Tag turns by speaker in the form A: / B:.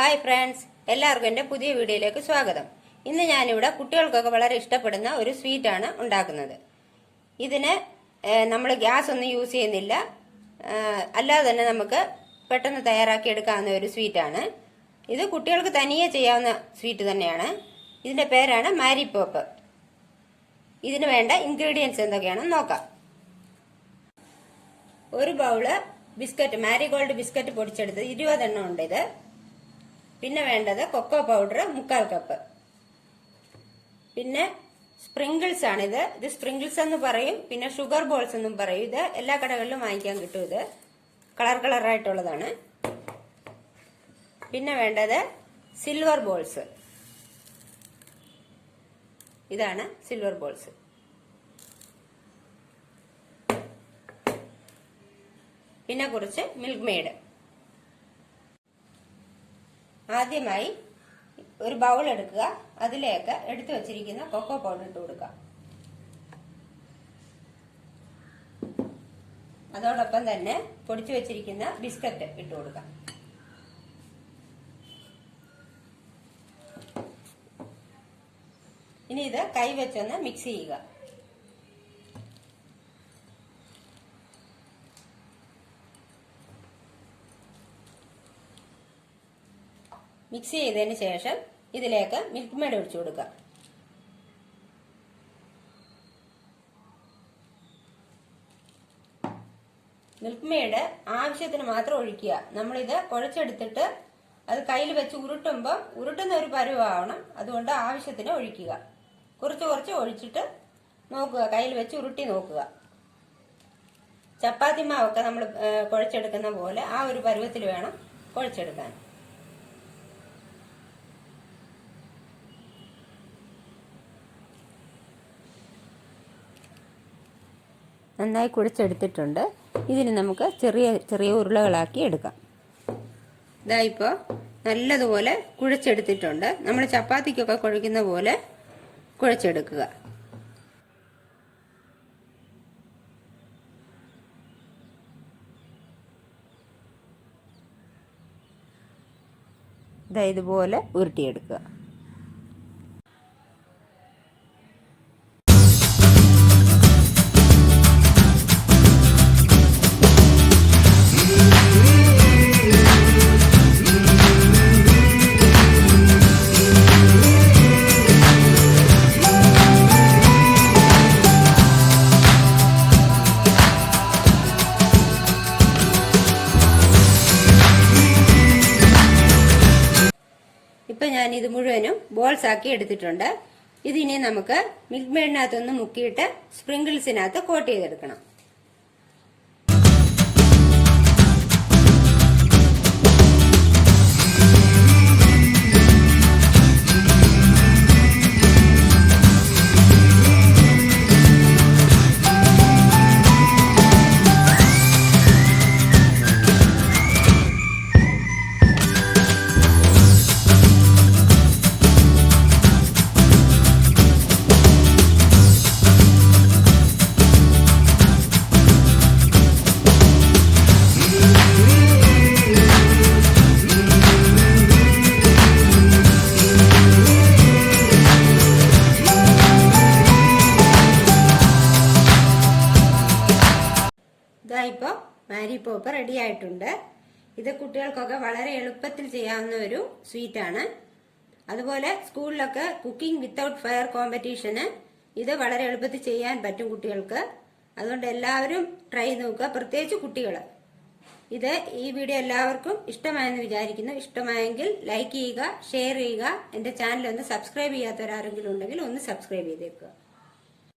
A: Hi friends, എല്ലാവർക്കും എൻ്റെ പുതിയ വീഡിയോയിലേക്ക് സ്വാഗതം. ഇന്ന് ഞാനിവിടെ കുട്ടികൾക്കൊക്കെ വളരെ ഇഷ്ടപ്പെടുന്ന ഒരു സ്വീറ്റാണ് ഉണ്ടാക്കുന്നത്. ഇതിന് നമ്മൾ ഗ്യാസ് ഒന്നും യൂസ് ചെയ്യുന്നില്ല, അല്ലാതെ തന്നെ നമുക്ക് പെട്ടെന്ന് തയ്യാറാക്കി എടുക്കാവുന്ന ഒരു സ്വീറ്റാണ്. ഇത് കുട്ടികൾക്ക് തനിയെ ചെയ്യാവുന്ന സ്വീറ്റ് തന്നെയാണ്. ഇതിൻ്റെ പേരാണ് മാരിപ്പോപ്പ്. ഇതിന് വേണ്ട ഇൻഗ്രീഡിയൻസ് എന്തൊക്കെയാണെന്ന് നോക്കാം. ഒരു ബൗള് ബിസ്ക്കറ്റ്, മാരിഗോൾഡ് ബിസ്ക്കറ്റ് പൊടിച്ചെടുത്തത് 20 എണ്ണം ഉണ്ട് ഇത്. പിന്നെ വേണ്ടത് കൊക്കോ പൗഡർ 3/4 കപ്പ്. പിന്നെ സ്പ്രിങ്കിൾസ് ആണിത്. ഇത് സ്പ്രിങ്കിൾസ് എന്ന് പറയും, പിന്നെ ഷുഗർ ബോൾസ് എന്നും പറയും. ഇത് എല്ലാ കടകളിലും വാങ്ങിക്കാൻ കിട്ടും. ഇത് കളറായിട്ടുള്ളതാണ്. പിന്നെ വേണ്ടത് സിൽവർ ബോൾസ്. ഇതാണ് സിൽവർ ബോൾസ്. പിന്നെ കുറച്ച് മിൽക്ക് മെയ്ഡ്. ആദ്യമായി ഒരു ബൗൾ എടുക്കുക, അതിലേക്ക് എടുത്തു വച്ചിരിക്കുന്ന കൊക്കോ പൗഡർ ഇട്ട് കൊടുക്കുക. അതോടൊപ്പം തന്നെ പൊടിച്ചു വെച്ചിരിക്കുന്ന ബിസ്ക്കറ്റ് ഇട്ട് കൊടുക്കുക. ഇനി ഇത് കൈവച്ചൊന്ന് മിക്സ് ചെയ്യുക. മിക്സ് ചെയ്തതിന് ശേഷം ഇതിലേക്ക് മിൽക്ക് മെയ്ഡ് ഒഴിച്ചു കൊടുക്കുക. മിൽക്ക് മെയ്ഡ് ആവശ്യത്തിന് മാത്രം ഒഴിക്കുക. നമ്മളിത് കുഴച്ചെടുത്തിട്ട് അത് കയ്യിൽ വെച്ച് ഉരുട്ടുമ്പോൾ ഉരുട്ടുന്ന ഒരു പരുവാവണം. അതുകൊണ്ട് ആവശ്യത്തിന് ഒഴിക്കുക. കുറച്ച് കുറച്ച് ഒഴിച്ചിട്ട് നോക്കുക, കയ്യിൽ വെച്ച് ഉരുട്ടി നോക്കുക. ചപ്പാത്തി മാവൊക്കെ നമ്മൾ കുഴച്ചെടുക്കുന്ന പോലെ ആ ഒരു പരുവത്തിൽ വേണം കുഴച്ചെടുക്കാൻ. നന്നായി കുഴച്ചെടുത്തിട്ടുണ്ട്. ഇതിന് നമുക്ക് ചെറിയ ചെറിയ ഉരുളകളാക്കി എടുക്കാം. ഇതാ ഇപ്പോൾ നല്ലതുപോലെ കുഴച്ചെടുത്തിട്ടുണ്ട്. നമ്മൾ ചപ്പാത്തിക്കൊക്കെ കുഴയ്ക്കുന്ന പോലെ കുഴച്ചെടുക്കുക. ഇതാ ഇതുപോലെ ഉരുട്ടിയെടുക്കുക. ഇപ്പൊ ഞാൻ ഇത് മുഴുവനും ബോൾസ് ആക്കി എടുത്തിട്ടുണ്ട്. ഇതിനി നമുക്ക് മിൽക്ക് മെയ്ഡിനകത്തൊന്ന് മുക്കിയിട്ട് സ്പ്രിങ്കിൾസിനകത്ത് കോട്ട് ചെയ്തെടുക്കണം. ഇപ്പോൾ മാരിപ്പോപ്പ് റെഡി ആയിട്ടുണ്ട്. ഇത് കുട്ടികൾക്കൊക്കെ വളരെ എളുപ്പത്തിൽ ചെയ്യാവുന്ന ഒരു സ്വീറ്റാണ്. അതുപോലെ സ്കൂളിലൊക്കെ കുക്കിംഗ് വിത്തൗട്ട് ഫയർ കോമ്പറ്റീഷന് ഇത് വളരെ എളുപ്പത്തിൽ ചെയ്യാൻ പറ്റും കുട്ടികൾക്ക്. അതുകൊണ്ട് എല്ലാവരും ട്രൈ നോക്കുക, പ്രത്യേകിച്ച് കുട്ടികൾ. ഇത് ഈ വീഡിയോ എല്ലാവർക്കും ഇഷ്ടമായെന്ന് വിചാരിക്കുന്നു. ഇഷ്ടമായെങ്കിൽ ലൈക്ക് ചെയ്യുക, ഷെയർ ചെയ്യുക. എൻ്റെ ചാനൽ ഒന്ന് സബ്സ്ക്രൈബ് ചെയ്യാത്തവരാരെങ്കിലും ഉണ്ടെങ്കിൽ ഒന്ന് സബ്സ്ക്രൈബ് ചെയ്തേക്കുക.